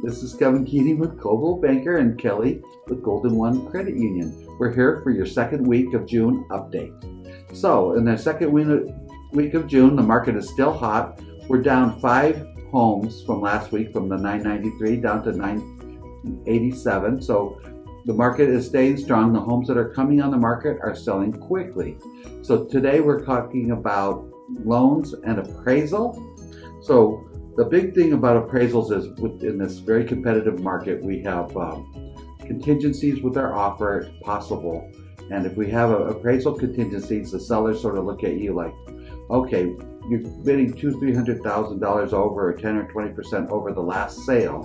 This is Kevin Keating with Coldwell Banker and Kelly with Golden One Credit Union. We're here for your second week of June update. So in the second week of June, the market is still hot. We're down 5 homes from last week, from the 993 down to 987. So the market is staying strong. The homes that are coming on the market are selling quickly. So today we're talking about loans and appraisal. So the big thing about appraisals is in this very competitive market, we have contingencies with our offer if possible. And if we have appraisal contingencies, the sellers sort of look at you like, okay, you're bidding $200,000-$300,000 over, or 10 or 20% over the last sale,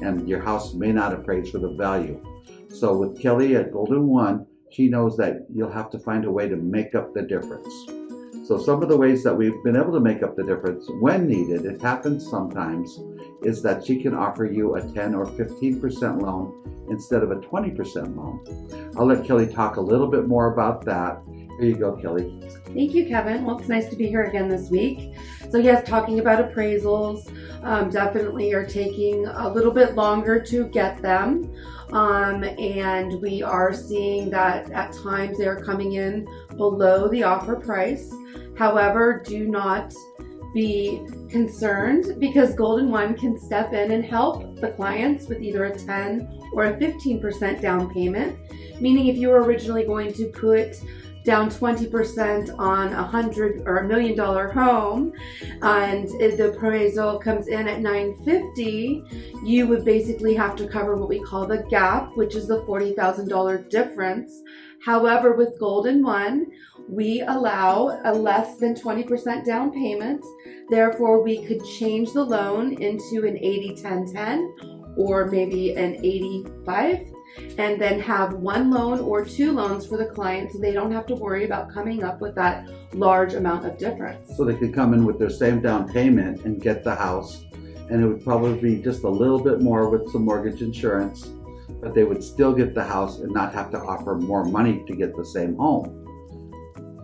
and your house may not appraise for the value. So with Kelly at Golden One, she knows that you'll have to find a way to make up the difference. So some of the ways that we've been able to make up the difference when needed, it happens sometimes, is that she can offer you a 10 or 15% loan instead of a 20% loan. I'll let Kelly talk a little bit more about that. Here you go, Kelly. Thank you, Kevin. Well, it's nice to be here again this week. So yes, talking about appraisals, definitely are taking a little bit longer to get them. And we are seeing that at times they are coming in below the offer price. However, do not be concerned, because Golden One can step in and help the clients with either a 10 or a 15% down payment. Meaning if you were originally going to put down 20% on $100,000 or $1 million home, and if the appraisal comes in at $950,000, you would basically have to cover what we call the gap, which is the $40,000 difference. However, with Golden One, we allow a less than 20% down payment. Therefore, we could change the loan into an 80-10-10 or maybe an 85, and then have one loan or 2 loans for the client, so they don't have to worry about coming up with that large amount of difference. So they could come in with their same down payment and get the house, and it would probably be just a little bit more with some mortgage insurance, but they would still get the house and not have to offer more money to get the same home.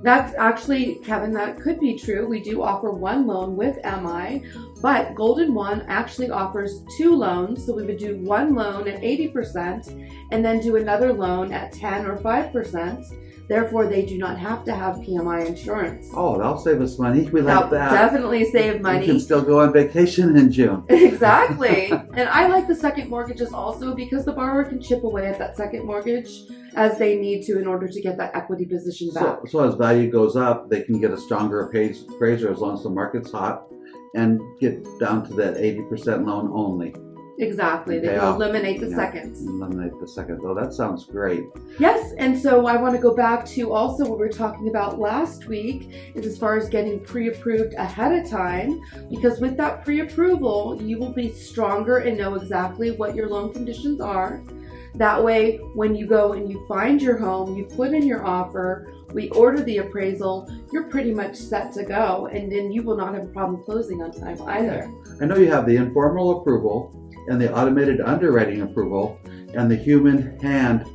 That's actually, Kevin, that could be true. We do offer one loan with MI, but Golden One actually offers 2 loans. So we would do one loan at 80% and then do another loan at 10 or 5%. Therefore, they do not have to have PMI insurance. Oh, that'll save us money. We like that. Definitely save money. We can still go on vacation in June. Exactly. And I like the second mortgages also because the borrower can chip away at that second mortgage as they need to in order to get that equity position back. So as value goes up, they can get a stronger appraiser as long as the market's hot and get down to that 80% loan only. Exactly. They can eliminate the second. Eliminate the second. Oh, that sounds great. Yes, and so I want to go back to also what we were talking about last week is as far as getting pre-approved ahead of time, because with that pre-approval, you will be stronger and know exactly what your loan conditions are. That way, when you go and you find your home, you put in your offer, we order the appraisal, you're pretty much set to go, and then you will not have a problem closing on time either. I know you have the informal approval and the automated underwriting approval and the human hand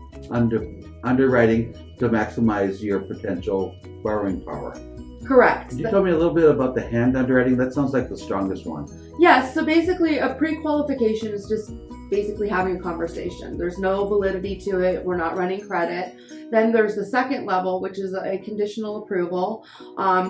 underwriting to maximize your potential borrowing power. Correct. Could you tell me a little bit about the hand underwriting? That sounds like the strongest one. Yes, so basically a pre-qualification is just basically having a conversation. There's no validity to it. We're not running credit. Then there's the second level, which is a conditional approval,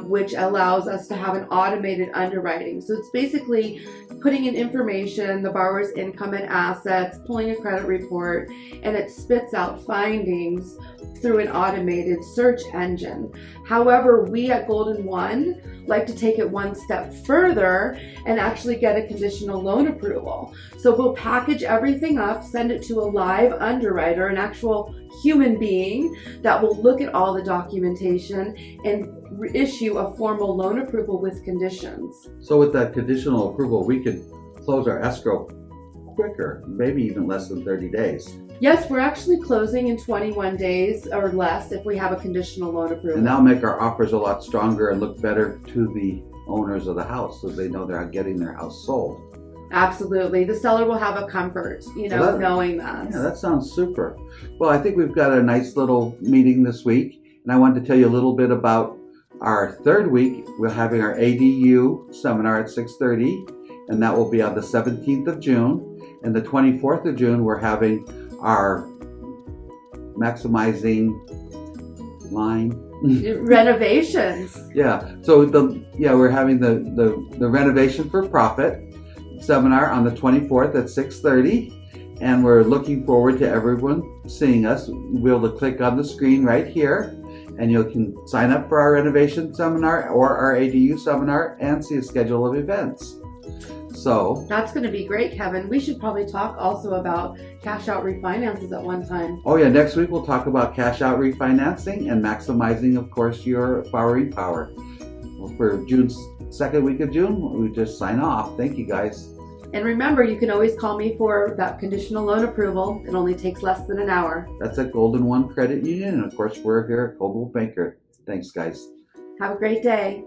which allows us to have an automated underwriting. So it's basically putting in information, the borrower's income and assets, pulling a credit report, and it spits out findings through an automated search engine. However, we at Golden One like to take it one step further and actually get a conditional loan approval. So we'll package everything up, send it to a live underwriter, an actual human being that will look at all the documentation and issue a formal loan approval with conditions. So with that conditional approval, we could close our escrow quicker, maybe even less than 30 days. Yes, we're actually closing in 21 days or less if we have a conditional loan approval. And that'll make our offers a lot stronger and look better to the owners of the house, so they know they're getting their house sold. Absolutely. The seller will have a comfort, knowing that. Yeah, that sounds super. Well, I think we've got a nice little meeting this week, and I wanted to tell you a little bit about our third week. We're having our ADU seminar at 6:30, and that will be on the 17th of June. And the 24th of June, we're having our maximizing line. Renovations. Yeah. So we're having the renovation for profit seminar on the 24th at 6:30, and we're looking forward to everyone seeing us. You'll be able to click on the screen right here, and you can sign up for our renovation seminar or our ADU seminar and see a schedule of events. So That's going to be great, Kevin. We should probably talk also about cash out refinances at one time. oh yeah, next week we'll talk about cash out refinancing and maximizing, of course, your borrowing power. Well, for second week of June, we just sign off. Thank you, guys. And remember, you can always call me for that conditional loan approval. It only takes less than an hour. That's at Golden One Credit Union, and of course, we're here at Coldwell Banker. Thanks, guys. Have a great day.